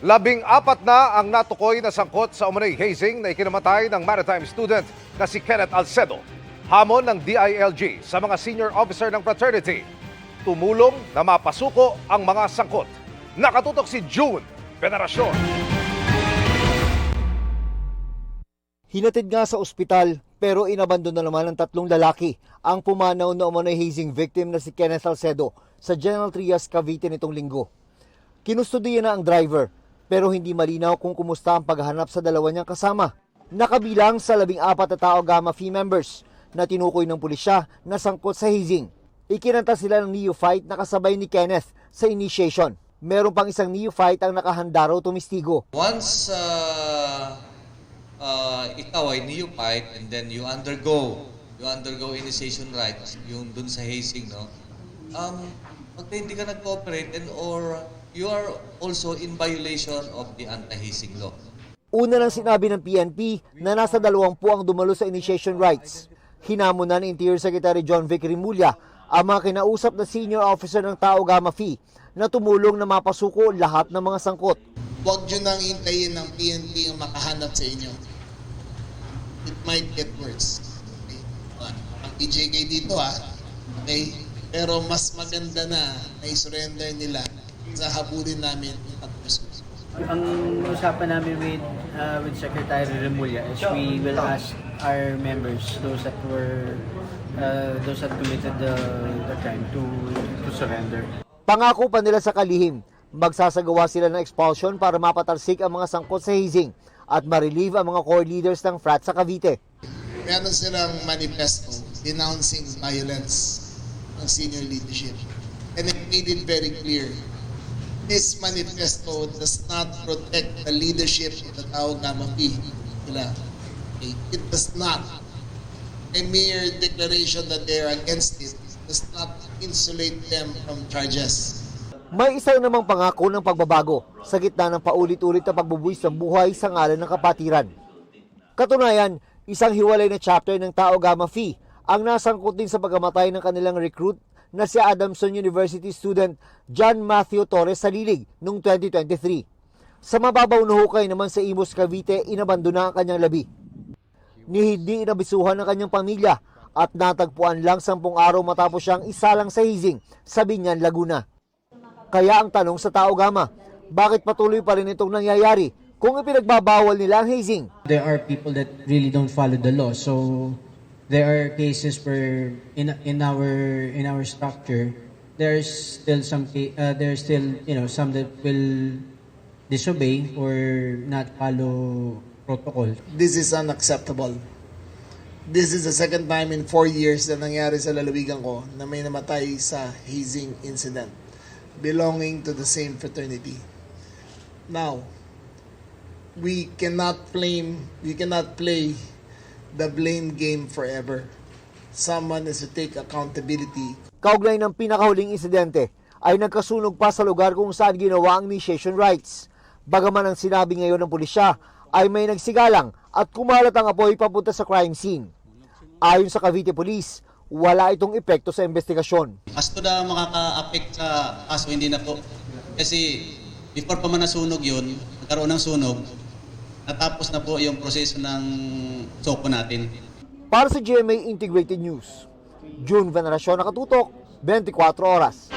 14 na ang natukoy na sangkot sa umano'y hazing na ikinamatay ng maritime student na si Kenneth Alcedo. Hamon ng DILG sa mga senior officer ng fraternity. Tumulong na mapasuko ang mga sangkot. Nakatutok si June Veneracion. Hinatid nga sa ospital pero inabandon na naman ng 3 lalaki ang pumanaw na umano'y hazing victim na si Kenneth Alcedo sa General Trias, Cavite nitong linggo. Kinustudiya na ang driver pero hindi malinaw kung kumusta ang paghahanap sa dalawa niyang kasama. Nakabilang sa 14 na Tau Gamma Phi members na tinukoy ng pulisya na sangkot sa hazing. Ikinanta sila ng neophyte na kasabay ni Kenneth sa initiation. Meron pang isang neophyte ang nakahanda raw tumistigo. Once ikaw ay neophyte and then you undergo initiation rites, yung dun sa hazing, no? Pag hindi ka nag-cooperate and or you are also in violation of the anti-hazing law. Una nang sinabi ng PNP na nasa 20 ang dumalo sa initiation rites. Hinamon na ni Interior Secretary John Vic Rimulya ang mga kinausap na senior officer ng Tau Gamma Phi na tumulong na mapasuko lahat ng mga sangkot. Huwag nyo nang hintayin ng PNP ang makahanap sa inyo. It might get worse. Okay? Ang PJK dito okay? Pero mas maganda na i-surrender nila sa habulin namin yung pag-puso. Ang usapan namin with Secretary Remulla is we will ask our members, those that committed the crime to surrender. Pangako pa nila sa kalihim, magsasagawa sila ng expulsion para mapatalsik ang mga sangkot sa hazing at ma-relieve ang mga core leaders ng frat sa Cavite. Meron silang manifesto denouncing violence ng senior leadership. And it made it very clear, this manifesto does not protect the leadership of the Tau Gamma Phi. Okay? It does not. A mere declaration that they are against it does not insulate them from charges. May isa namang pangako ng pagbabago sa gitna ng paulit-ulit na pagbubuwis ng buhay sa ngalan ng kapatiran. Katunayan, isang hiwalay na chapter ng Tau Gamma Phi ang nasangkot din sa pagkamatay ng kanilang recruit na si Adamson University student John Matthew Torres Salilig noong 2023. Sa mababaw na hukay naman sa Imus, Cavite, inabandona ang kanyang labi. Hindi inabisuhan ng kanyang pamilya at natagpuan lang 10 araw matapos siyang isalang sa hazing sa Binyan, Laguna. Kaya ang tanong sa Tau Gamma, bakit patuloy pa rin itong nangyayari kung ipinagbabawal nila ang hazing? There are people that really don't follow the law, so there are cases where in our structure there's still some some that will disobey or not follow protocol. This is unacceptable. This is the second time in 4 years na nangyari sa lalawigan ko na may namatay sa hazing incident belonging to the same fraternity. Now, we cannot play the blame game forever. Someone has to take accountability. Kaugnay ng pinakahuling insidente ay nagkasunog pa sa lugar kung saan ginawa ang initiation rites. Bagaman ang sinabi ngayon ng pulisya ay may nagsigalang at kumalat ang apoy papunta sa crime scene. Ayon sa Cavite Police, wala itong epekto sa investigasyon. As to na makaka-affect sa kaso, hindi na po. Kasi before pa man nasunog yun, nagkaroon ng sunog, natapos na po yung proseso ng soko natin. Para sa GMA Integrated News, June Veneracion, Nakatutok, 24 Oras.